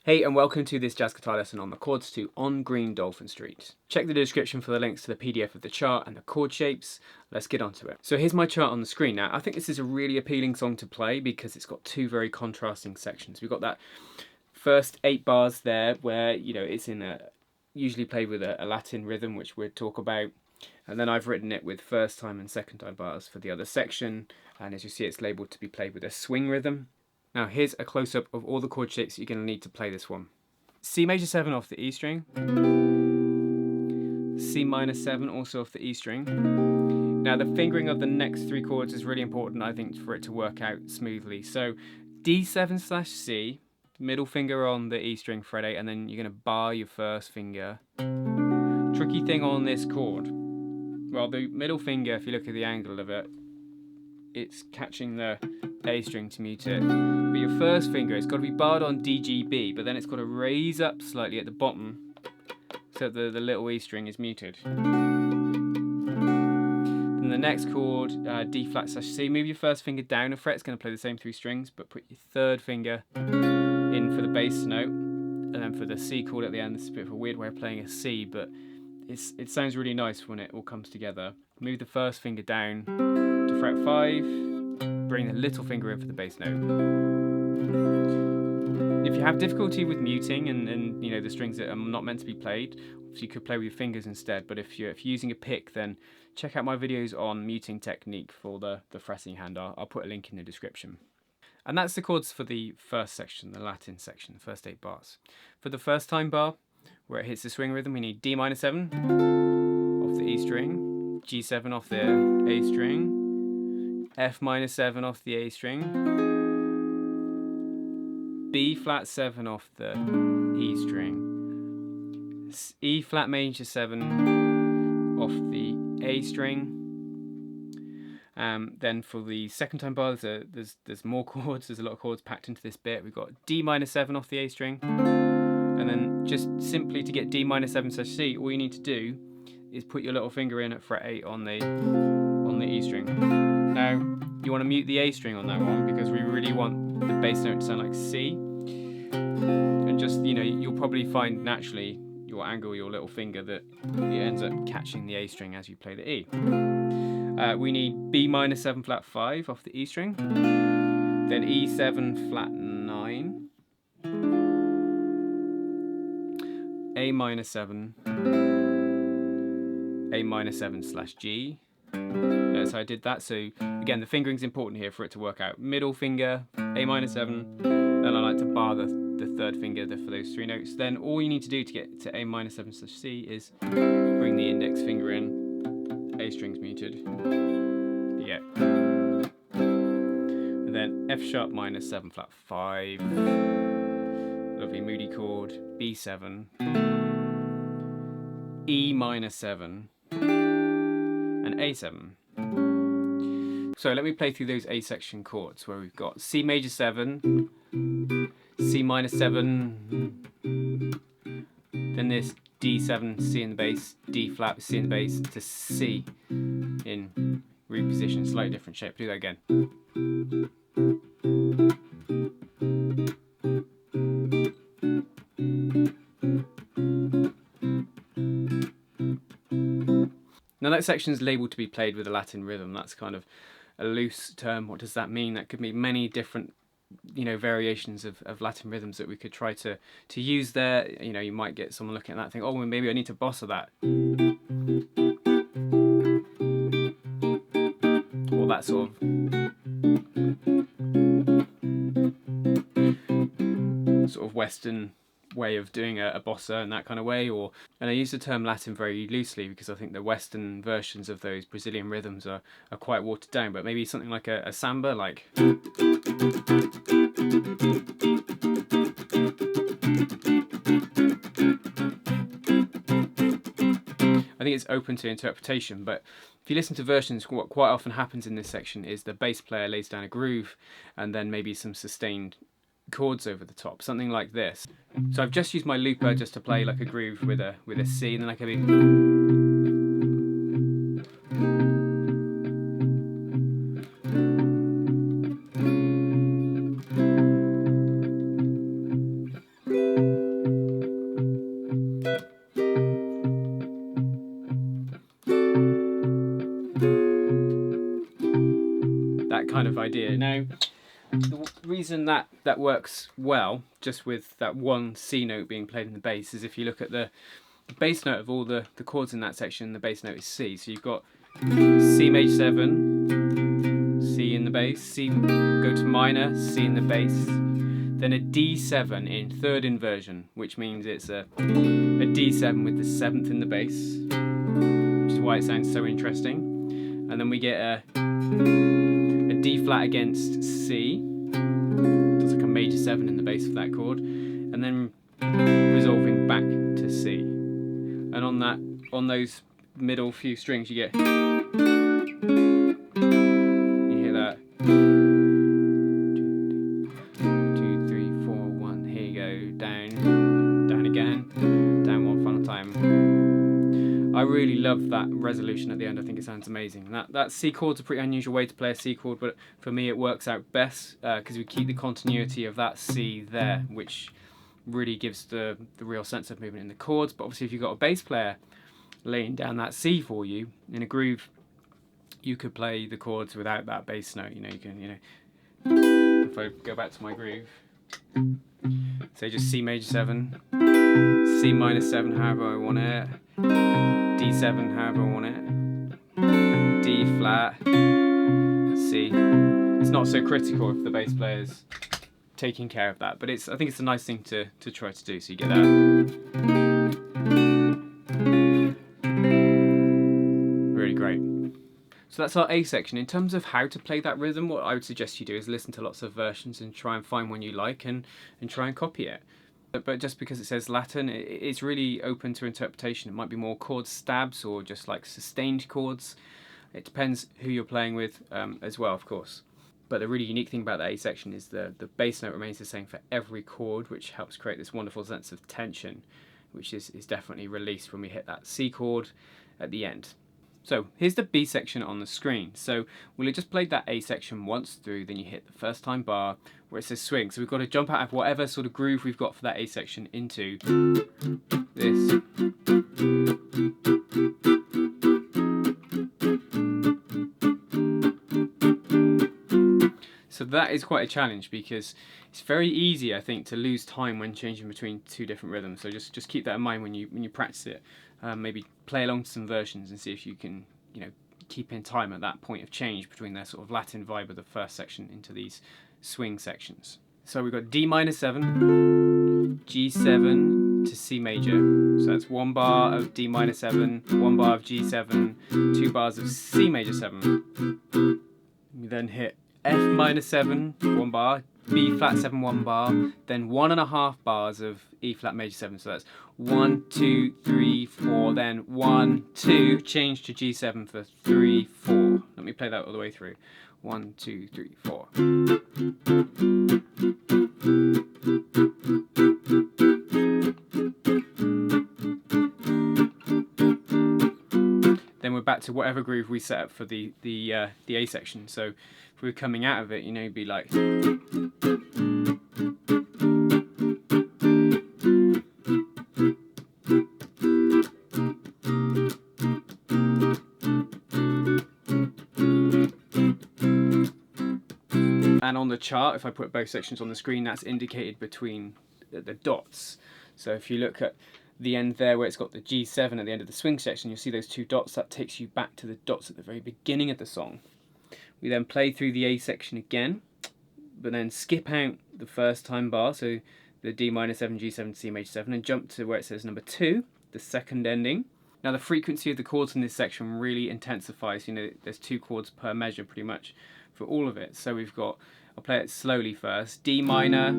Hey, and welcome to this jazz guitar lesson on the chords to On Green Dolphin Street. Check the description for the links to the PDF of the chart and the chord shapes. Let's get onto it. So here's my chart on the screen. Now, I think this is a really appealing song to play because it's got two very contrasting sections. We've got that first 8 bars there where, it's in a usually played with a Latin rhythm, which we'll talk about. And then I've written it with first time and second time bars for the other section. And as you see, it's labeled to be played with a swing rhythm. Now here's a close-up of all the chord shapes you're going to need to play this one. C major 7 off the E string. C minor 7 also off the E string. Now the fingering of the next 3 chords is really important, I think, for it to work out smoothly. So D7/C, middle finger on the E string fret 8, and then you're going to bar your first finger. Tricky thing on this chord. Well, the middle finger, if you look at the angle of it, it's catching the A string to mute it. But your first finger, it's got to be barred on D, G, B, but then it's got to raise up slightly at the bottom so that the little E string is muted. Then the next chord, D/C, move your first finger down a fret, it's going to play the same 3 strings, but put your third finger in for the bass note, and then for the C chord at the end. This is a bit of a weird way of playing a C, but it sounds really nice when it all comes together. Move the first finger down to fret 5, bring the little finger in for the bass note. If you have difficulty with muting and the strings that are not meant to be played, you could play with your fingers instead, but if you're using a pick, then check out my videos on muting technique for the fretting hand. I'll put a link in the description. And that's the chords for the first section, the Latin section, the first 8 bars. For the first time bar, where it hits the swing rhythm, we need D minor 7 off the E string, G7 off the A string, F minor 7 off the A string, B flat 7 off the E string, E flat major 7 off the A string. Then for the second time bar, there's more chords. There's a lot of chords packed into this bit. We've got D minor 7 off the A string, and then just simply to get D minor 7/C, all you need to do is put your little finger in at fret 8 on the E string. Now you want to mute the A string on that one because we really want the bass note to sound like C. And just you'll probably find naturally you'll angle your little finger that it ends up catching the A string as you play the E. We need B minor 7 flat 5 off the E string, then E7 flat 9, A minor 7, A minor 7/G. Notice how I did that. So again, the fingering's important here for it to work out. Middle finger, A minor 7, then I like to bar the third finger for those 3 notes. Then all you need to do to get to A minor 7/C is bring the index finger in, A string's muted, yeah. And then F sharp minor 7 flat 5, lovely moody chord, B7, E minor 7, and A7. So let me play through those A section chords where we've got C major 7, C minor 7, then this D7, C in the bass, D flat, C in the bass, to C in reposition, slightly different shape. Do that again. Now that section is labelled to be played with a Latin rhythm. That's kind of a loose term. What does that mean? That could be many different variations of Latin rhythms that we could try to use there. You might get someone looking at that and think, oh, well, maybe I need to bossa that. Or that sort of Western way of doing a bossa in that kind of way. And I use the term Latin very loosely because I think the Western versions of those Brazilian rhythms are quite watered down, but maybe something like a samba, like I think it's open to interpretation, but if you listen to versions, what quite often happens in this section is the bass player lays down a groove and then maybe some sustained chords over the top, something like this. So I've just used my looper just to play like a groove with a C, and then I can be of idea. Now, the reason that works well, just with that one C note being played in the bass, is if you look at the bass note of all the chords in that section, the bass note is C. So you've got C major 7, C in the bass, C, go to minor, C in the bass, then a D7 in third inversion, which means it's a D7 with the 7th in the bass, which is why it sounds so interesting. And then we get a D flat against C, that's like a major 7 in the bass of that chord, and then resolving back to C. And on those middle few strings you get, you hear that 2, 3, 4, 1, here you go, down again, down one final time. I really love that resolution at the end. I think it sounds amazing. That C chord's a pretty unusual way to play a C chord, but for me it works out best because we keep the continuity of that C there, which really gives the real sense of movement in the chords. But obviously if you've got a bass player laying down that C for you in a groove, you could play the chords without that bass note. You can, if I go back to my groove, say just C major 7, C minor 7 however I want it, D7 however I want it, D flat, C. It's not so critical if the bass player's taking care of that, but I think it's a nice thing to try to do, so you get that. Really great. So that's our A section. In terms of how to play that rhythm, what I would suggest you do is listen to lots of versions and try and find one you like and try and copy it. But just because it says Latin, it's really open to interpretation. It might be more chord stabs or just like sustained chords. It depends who you're playing with as well, of course. But the really unique thing about the A section is the bass note remains the same for every chord, which helps create this wonderful sense of tension, which is definitely released when we hit that C chord at the end. So here's the B section on the screen. So we'll have just played that A section once through, then you hit the first time bar where it says swing. So we've got to jump out of whatever sort of groove we've got for that A section into this. So that is quite a challenge because it's very easy, I think, to lose time when changing between two different rhythms. So just keep that in mind when you practice it. Maybe play along to some versions and see if you can, keep in time at that point of change between their sort of Latin vibe of the first section into these swing sections. So we've got D minor 7, G7 to C major. So that's 1 bar of D minor 7, 1 bar of G7, 2 bars of C major 7. We then hit F minor 7, 1 bar, B flat 7, 1 bar, then 1.5 bars of E flat major 7. So that's 1, 2, 3, 4, then 1, 2, change to G7 for 3, 4. Let me play that all the way through. 1, 2, 3, 4. Then we're back to whatever groove we set up for the A section. So if we were coming out of it, it'd be like. And on the chart, if I put both sections on the screen, that's indicated between the dots. So if you look at the end there where it's got the G7 at the end of the swing section, you'll see those 2 dots. That takes you back to the dots at the very beginning of the song. We then play through the A section again, but then skip out the first time bar, so the D minor 7, G7, C major 7, and jump to where it says number 2, the second ending. Now the frequency of the chords in this section really intensifies. There's 2 chords per measure pretty much for all of it. So we've got, I'll play it slowly first, D minor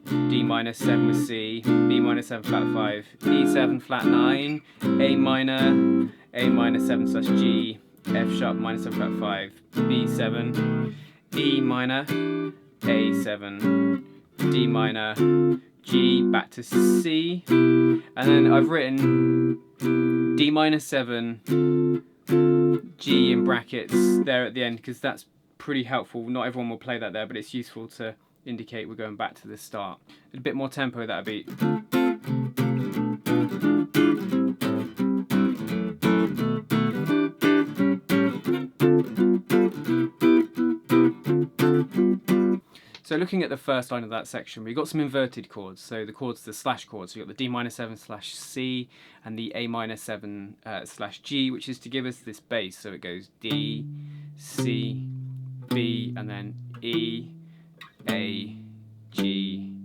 7 with C, B minor 7 flat 5, E7 flat 9, A minor 7 slash G, F sharp minor 7 flat 5, B7, E minor, A7, D minor, G, back to C, and then I've written D minor 7, G in brackets there at the end because that's pretty helpful. Not everyone will play that there, but it's useful to indicate we're going back to the start. A bit more tempo, that beat. So looking at the first line of that section, we've got some inverted chords. So the chords, the slash chords. So you've got the D-7/C and the A-7/G, which is to give us this bass. So it goes D, C, B, and then E, A, G,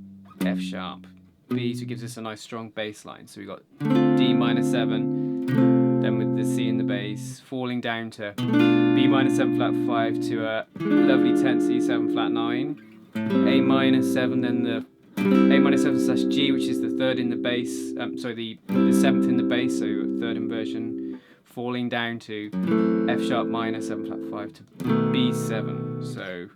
F sharp, B. So it gives us a nice strong bass line. So we've got D-7, then with the C in the bass, falling down to B-7/5 to a lovely 10th C7/9. A-7, then the A-7/G, which is the third in the bass, the 7th in the bass, so third inversion, falling down to F sharp minor 7/5 to B7. So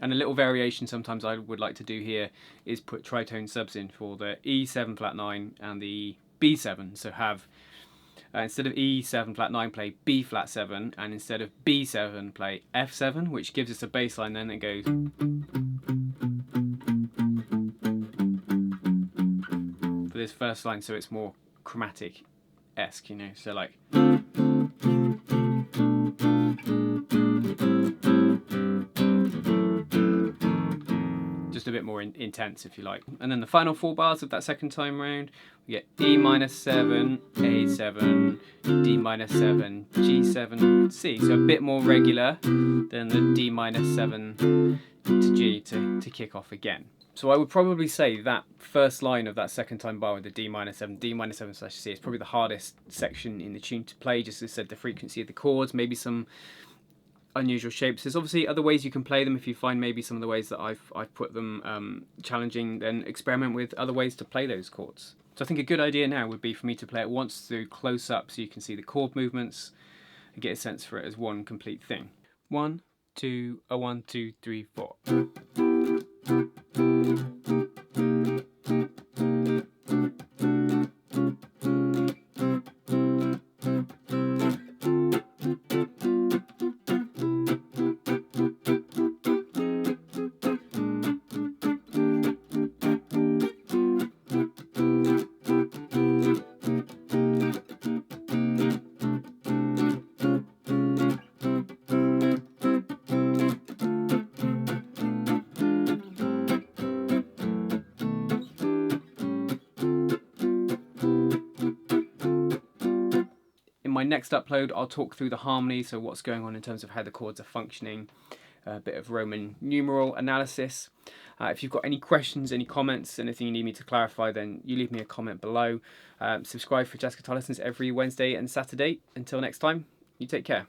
and a little variation sometimes I would like to do here is put tritone subs in for the E7/9 and the B7. So have instead of E7/9 play B flat7, and instead of B7 play F7, which gives us a bass line then that goes for this first line, so it's more chromatic-esque, you know, so like just a bit more intense, if you like. And then the final 4 bars of that second time round, we get E-7, A7, D-7, G7, C. So a bit more regular than the D-7 to G to kick off again. So I would probably say that first line of that second time bar with the D-7, D-7/C is probably the hardest section in the tune to play. Just as I said, the frequency of the chords, maybe some unusual shapes. There's obviously other ways you can play them. If you find maybe some of the ways that I've put them challenging, then experiment with other ways to play those chords. So I think a good idea now would be for me to play it once through close up, so you can see the chord movements and get a sense for it as one complete thing. 1, 2, a 1, 2, 3, 4. My next upload, I'll talk through the harmony, so what's going on in terms of how the chords are functioning, a bit of Roman numeral analysis. If you've got any questions, any comments, anything you need me to clarify, then you leave me a comment below. Subscribe for jazz guitar lessons every Wednesday and Saturday. Until next time, you take care.